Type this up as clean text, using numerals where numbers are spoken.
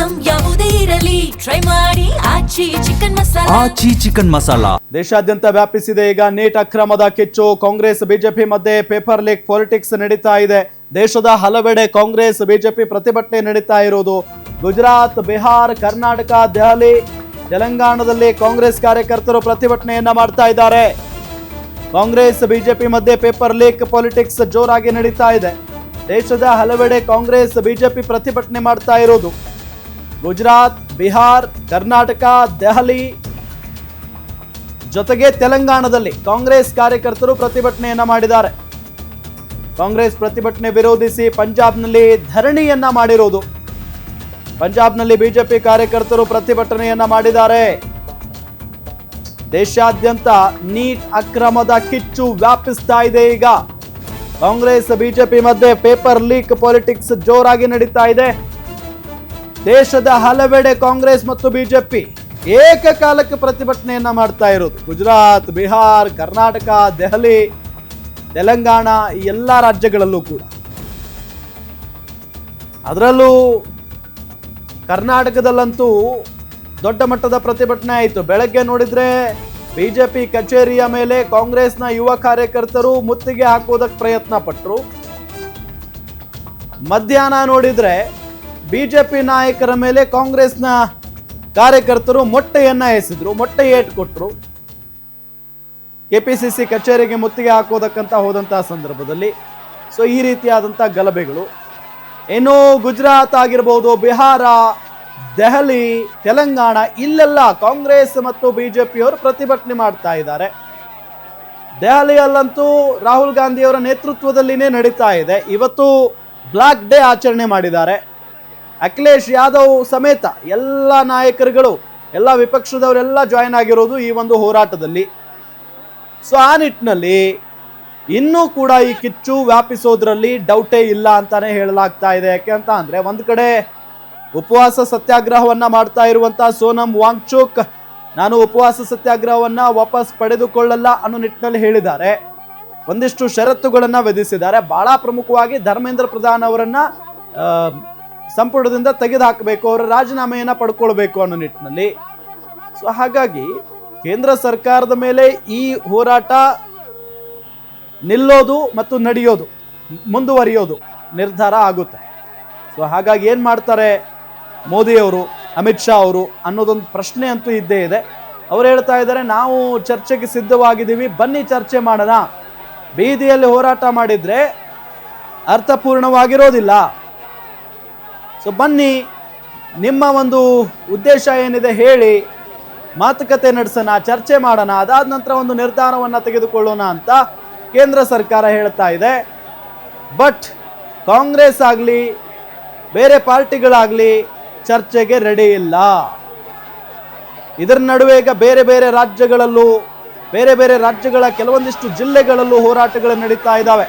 Item ಯಾವುದೇ ಇರಲಿ try ಮಾಡಿ ಆಚಿ ಚಿಕನ್ ಮಸಾಲಾ. ದೇಶಾದ್ಯಂತ ವ್ಯಾಪಿಸಿದೆ ಈಗ ನೀಟ್ ಅಕ್ರಮದ ಕಿಚ್ಚು. ಕಾಂಗ್ರೆಸ್ ಬಿಜೆಪಿ ಮಧ್ಯೆ ಪೇಪರ್ ಲೀಕ್ ಪಾಲಿಟಿಕ್ಸ್ ನಡೀತಾ ಇದೆ. ದೇಶದ ಹಲವೆಡೆ ಕಾಂಗ್ರೆಸ್ ಬಿಜೆಪಿ ಪ್ರತಿಭಟನೆ ನಡೀತಾ ಇರುವುದು. ಗುಜರಾತ್, ಬಿಹಾರ್, ಕರ್ನಾಟಕ, ದೆಹಲಿ, ತೆಲಂಗಾಣದಲ್ಲಿ ಕಾಂಗ್ರೆಸ್ ಕಾರ್ಯಕರ್ತರು ಪ್ರತಿಭಟನೆಯನ್ನ ಮಾಡ್ತಾ ಇದ್ದಾರೆ. ಕಾಂಗ್ರೆಸ್ ಬಿಜೆಪಿ ಮಧ್ಯೆ ಪೇಪರ್ ಲೀಕ್ ಪಾಲಿಟಿಕ್ಸ್ ಜೋರಾಗಿ ನಡೀತಾ ಇದೆ. ದೇಶದ ಹಲವೆಡೆ ಕಾಂಗ್ರೆಸ್ ಬಿಜೆಪಿ ಪ್ರತಿಭಟನೆ ಮಾಡ್ತಾ ಇರೋದು. ಗುಜರಾತ್, ಬಿಹಾರ್, ಕರ್ನಾಟಕ, ದೆಹಲಿ ಜೊತೆಗೆ ತೆಲಂಗಾಣದಲ್ಲಿ ಕಾಂಗ್ರೆಸ್ ಕಾರ್ಯಕರ್ತರು ಪ್ರತಿಭಟನೆಯನ್ನ ಮಾಡಿದ್ದಾರೆ. ಕಾಂಗ್ರೆಸ್ ಪ್ರತಿಭಟನೆ ವಿರೋಧಿಸಿ ಪಂಜಾಬ್ನಲ್ಲಿ ಧರಣಿಯನ್ನ ಮಾಡಿರುವುದು. ಪಂಜಾಬ್ನಲ್ಲಿ ಬಿಜೆಪಿ ಕಾರ್ಯಕರ್ತರು ಪ್ರತಿಭಟನೆಯನ್ನ ಮಾಡಿದ್ದಾರೆ. ದೇಶಾದ್ಯಂತ ನೀಟ್ ಅಕ್ರಮದ ಕಿಚ್ಚು ವ್ಯಾಪಿಸ್ತಾ ಇದೆ. ಈಗ ಕಾಂಗ್ರೆಸ್ ಬಿಜೆಪಿ ಮಧ್ಯೆ ಪೇಪರ್ ಲೀಕ್ ಪಾಲಿಟಿಕ್ಸ್ ಜೋರಾಗಿ ನಡೀತಾ ಇದೆ. ದೇಶದ ಹಲವೆಡೆ ಕಾಂಗ್ರೆಸ್ ಮತ್ತು ಬಿಜೆಪಿ ಏಕಕಾಲಕ್ಕೆ ಪ್ರತಿಭಟನೆಯನ್ನ ಮಾಡ್ತಾ ಇರೋದು. ಗುಜರಾತ್, ಬಿಹಾರ್, ಕರ್ನಾಟಕ, ದೆಹಲಿ, ತೆಲಂಗಾಣ ಈ ಎಲ್ಲ ರಾಜ್ಯಗಳಲ್ಲೂ ಕೂಡ. ಅದರಲ್ಲೂ ಕರ್ನಾಟಕದಲ್ಲಂತೂ ದೊಡ್ಡ ಮಟ್ಟದ ಪ್ರತಿಭಟನೆ ಆಯಿತು. ಬೆಳಗ್ಗೆ ನೋಡಿದ್ರೆ ಬಿಜೆಪಿ ಕಚೇರಿಯ ಮೇಲೆ ಕಾಂಗ್ರೆಸ್ನ ಯುವ ಕಾರ್ಯಕರ್ತರು ಮುತ್ತಿಗೆ ಹಾಕುವುದಕ್ಕೆ ಪ್ರಯತ್ನ ಪಟ್ಟರು. ಮಧ್ಯಾಹ್ನ ನೋಡಿದ್ರೆ ಬಿಜೆಪಿ ನಾಯಕರ ಮೇಲೆ ಕಾಂಗ್ರೆಸ್ನ ಕಾರ್ಯಕರ್ತರು ಮೊಟ್ಟೆಯನ್ನ ಎಸೆದ್ರು, ಮೊಟ್ಟೆ ಏಟು ಕೊಟ್ಟರು. ಕೆಪಿಸಿಸಿ ಕಚೇರಿಗೆ ಮುತ್ತಿಗೆ ಹಾಕೋದಕ್ಕಂತ ಹೋದಂತಹ ಸಂದರ್ಭದಲ್ಲಿ ಈ ರೀತಿಯಾದಂತಹ ಗಲಭೆಗಳು. ಇನ್ನು ಗುಜರಾತ್ ಆಗಿರ್ಬೋದು, ಬಿಹಾರ, ದೆಹಲಿ, ತೆಲಂಗಾಣ ಇಲ್ಲೆಲ್ಲ ಕಾಂಗ್ರೆಸ್ ಮತ್ತು ಬಿಜೆಪಿಯವರು ಪ್ರತಿಭಟನೆ ಮಾಡ್ತಾ ಇದ್ದಾರೆ. ದೆಹಲಿಯಲ್ಲಂತೂ ರಾಹುಲ್ ಗಾಂಧಿಯವರ ನೇತೃತ್ವದಲ್ಲಿನೇ ನಡೀತಾ ಇದೆ. ಇವತ್ತು ಬ್ಲಾಕ್ ಡೇ ಆಚರಣೆ ಮಾಡಿದ್ದಾರೆ. ಅಖಿಲೇಶ್ ಯಾದವ್ ಸಮೇತ ಎಲ್ಲ ನಾಯಕರುಗಳು, ಎಲ್ಲ ವಿಪಕ್ಷದವರೆಲ್ಲ ಜಾಯಿನ್ ಆಗಿರೋದು ಈ ಒಂದು ಹೋರಾಟದಲ್ಲಿ. ಆ ನಿಟ್ಟಿನಲ್ಲಿ ಇನ್ನೂ ಕೂಡ ಈ ಕಿಚ್ಚು ವ್ಯಾಪಿಸೋದ್ರಲ್ಲಿ ಡೌಟೇ ಇಲ್ಲ ಅಂತಾನೆ ಹೇಳಲಾಗ್ತಾ ಇದೆ. ಯಾಕೆ ಅಂತ ಅಂದ್ರೆ, ಒಂದ್ ಕಡೆ ಉಪವಾಸ ಸತ್ಯಾಗ್ರಹವನ್ನ ಮಾಡ್ತಾ ಇರುವಂತಹ ಸೋನಂ ವಾಂಗ್ಚುಕ್ ನಾನು ಉಪವಾಸ ಸತ್ಯಾಗ್ರಹವನ್ನ ವಾಪಸ್ ಪಡೆದುಕೊಳ್ಳಲ್ಲ ಅನ್ನೋ ನಿಟ್ಟಿನಲ್ಲಿ ಹೇಳಿದ್ದಾರೆ. ಒಂದಿಷ್ಟು ಷರತ್ತುಗಳನ್ನ ವಿಧಿಸಿದ್ದಾರೆ. ಬಹಳ ಪ್ರಮುಖವಾಗಿ ಧರ್ಮೇಂದ್ರ ಪ್ರಧಾನ್ ಅವರನ್ನ ಸಂಪುಟದಿಂದ ತೆಗೆದುಹಾಕಬೇಕು, ಅವರ ರಾಜೀನಾಮೆಯನ್ನ ಪಡ್ಕೊಳ್ಬೇಕು ಅನ್ನೋ ನಿಟ್ಟಿನಲ್ಲಿ. ಹಾಗಾಗಿ ಕೇಂದ್ರ ಸರ್ಕಾರದ ಮೇಲೆ ಈ ಹೋರಾಟ ನಿಲ್ಲೋದು ಮತ್ತು ನಡೆಯೋದು, ಮುಂದುವರಿಯೋದು ನಿರ್ಧಾರ ಆಗುತ್ತೆ. ಹಾಗಾಗಿ ಏನ್ ಮಾಡ್ತಾರೆ ಮೋದಿಯವರು, ಅಮಿತ್ ಶಾ ಅವರು ಅನ್ನೋದೊಂದು ಪ್ರಶ್ನೆ ಅಂತೂ ಇದ್ದೇ ಇದೆ. ಅವ್ರು ಹೇಳ್ತಾ ಇದ್ದಾರೆ, ನಾವು ಚರ್ಚೆಗೆ ಸಿದ್ಧವಾಗಿದ್ದೀವಿ, ಬನ್ನಿ ಚರ್ಚೆ ಮಾಡೋಣ. ಬೀದಿಯಲ್ಲಿ ಹೋರಾಟ ಮಾಡಿದ್ರೆ ಅರ್ಥಪೂರ್ಣವಾಗಿರೋದಿಲ್ಲ. ಬನ್ನಿ, ನಿಮ್ಮ ಒಂದು ಉದ್ದೇಶ ಏನಿದೆ ಹೇಳಿ, ಮಾತುಕತೆ ನಡೆಸೋಣ, ಚರ್ಚೆ ಮಾಡೋಣ, ಅದಾದ ನಂತರ ಒಂದು ನಿರ್ಧಾರವನ್ನು ತೆಗೆದುಕೊಳ್ಳೋಣ ಅಂತ ಕೇಂದ್ರ ಸರ್ಕಾರ ಹೇಳ್ತಾ ಇದೆ. ಬಟ್ ಕಾಂಗ್ರೆಸ್ ಆಗಲಿ ಬೇರೆ ಪಾರ್ಟಿಗಳಾಗಲಿ ಚರ್ಚೆಗೆ ರೆಡಿ ಇಲ್ಲ. ಇದರ ನಡುವೆ ಈಗ ಬೇರೆ ಬೇರೆ ರಾಜ್ಯಗಳ ಕೆಲವೊಂದಿಷ್ಟು ಜಿಲ್ಲೆಗಳಲ್ಲೂ ಹೋರಾಟಗಳು ನಡೀತಾ ಇದ್ದಾವೆ.